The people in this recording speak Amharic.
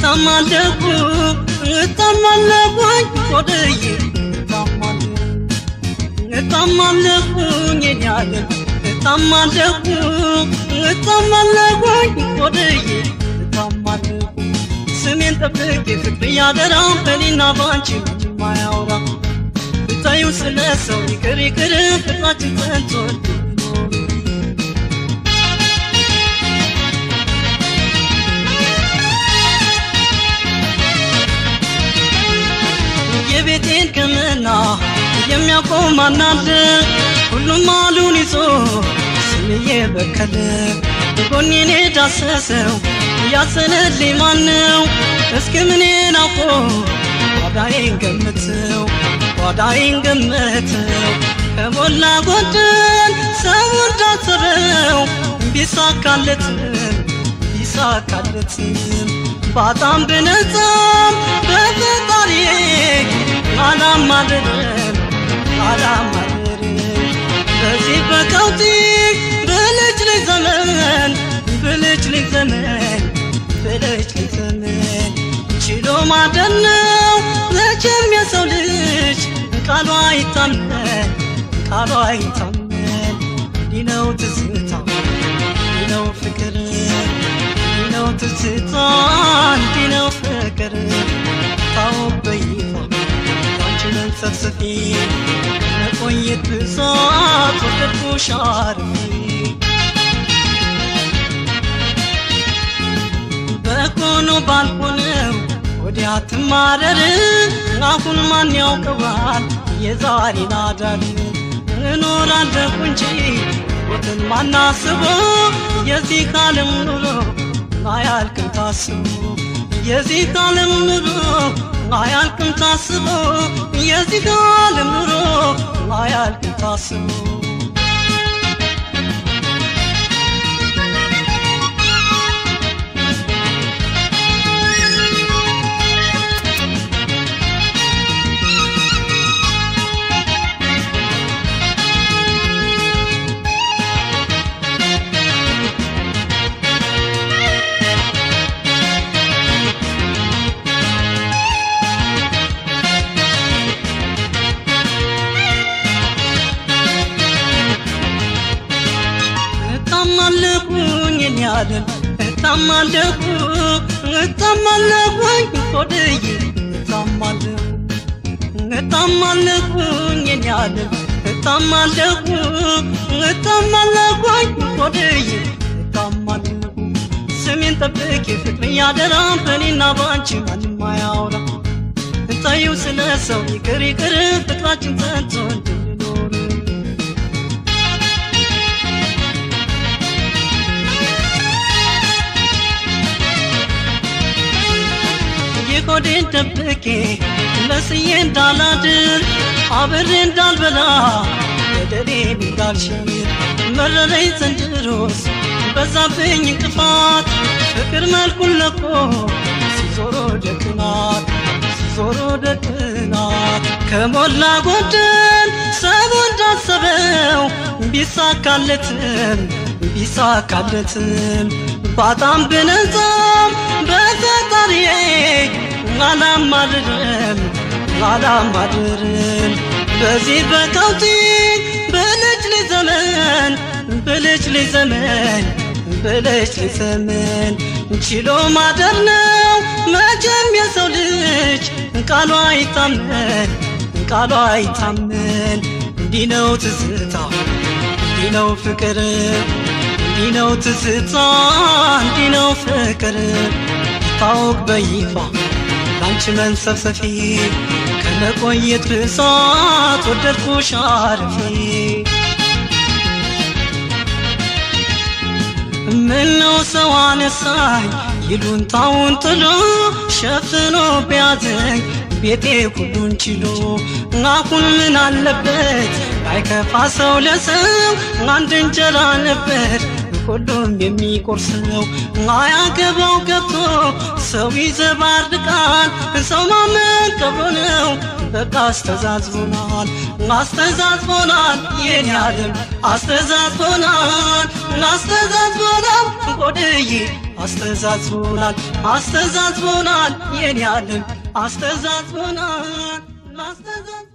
እታማለሁ እታማለሁኝ ወደዬ እታማለሁኝ የኔ ዓለም እታማለሁ እታማለሁኝ ወደዬ እታማለሁ ስሜን ጠብቄ ፍቅር ያደራው በኔና ባንቺ ማያወራ ብታዩ ስለሰው ይቅር ይቅር ፍቅራችን ጸንቶ የቤቴን ገመና የሚያውቀው ማን አለ ሁሉም አሉን ይዞ ስምዬ በከለ ጎኔን ዳሰሰው ያሰነልኝ ማነው እስኪ ምኔን አውቆ ጓዳዬን ገምተው ከሞላ ጎደል ሰው እንዳሰበው ቢሳካለትም ባጣም ብነጻም በፈጣሪዬ አላማረርም በዚህ በቀውጢ ብልጭ ዘመን ችሎ ማደር ነው መቼም የሰው ልጅ ቃሉ አይታመን እንዲህ ነው ትዝታ እንዲህ ነው ፍቅር እንዲህ ነው ፍቅር ታወቅ በይፋ አንቺ መንሰፍሰፊ መቆየት ብዛት ወደድኩሽ አርፊ በኮኖ ባልሆነው ወዲያ ትማረር አሁን ማን ያውቀዋል የዛሬን አዳር እኖራለሁ እንጂ ሞትን ማናስበው የዚህ ዓለም ኑሮ አያልቅም ታስቦ የዚህ ዓለም ኑሮ አያልቅም ታስቦ የዚህ ዓለም ኑሮ አያልቅም ታስቦ እታማለሁኝ ወደዬ እታማለሁኝ የኔ ዓለም እታማለሁኝ ወደዬ እታማለሁ ስሜን ጠብቄ ፍቅር ያደራ በኔና ባንቺ ማንም አያወራ ታዩ ስለሰው ይቅር ይቅር ፍቅራችን ጸንቶ እንድንኖር የሆዴን ደብቄ መስዬ እንዳላድር አብሬ እንዳልበላ በደሌን እንዳልሽር መረረኝ ዘንድሮስ በዛብኝ እንቅፋት ፍቅር መልኩን ለቆ ሲዞሮ ደቅናት ከሞላ ጎደል ሰው እንዳሰበው ቢሳካለትም ባጣም ብነጻም በፈጣሪዬ አላማረርም በዚህ በቀውጢ ብልጭ ዘመን ችሎ ማደር ነው መቼም የሰው ልጅ ቃሉ አይታመን እንዲህ ነው ትዝታ እንዲህ ነው ፍቅር እንዲህ ነው ትዝታ እንዲህ ነው ፍቅር ታውቅ በይፋ ላንቺ መንሰፍሰፊ ከመቆየት ብዛት ወደድኩሽ አርፊ ምነው ሰው አነሳኝ ይሉንታውን ጥሎ ሸፍኖ ቢያዘኝ ቤቴ ሁሉን ችሎ አሁን ምን አለበት ባይከፋ ሰው ለሰው አንድ እንጀራ ነበር ሁሉም የሚቆርሰው አያገባው ገብቶ ሰው ይዘባርቃል ሰው ማመን ቀብሮ ነው በቃ አስተዛዝቦናል የኔ ዓለም አስተዛዝቦናል አስተዛዝቦናል ናስተዛዝቦናል ጎድዬ አስተዛዝቦናል አስተዛዝቦናል የኔ ዓለም አስተዛዝቦናል ናስተዛዝቦናል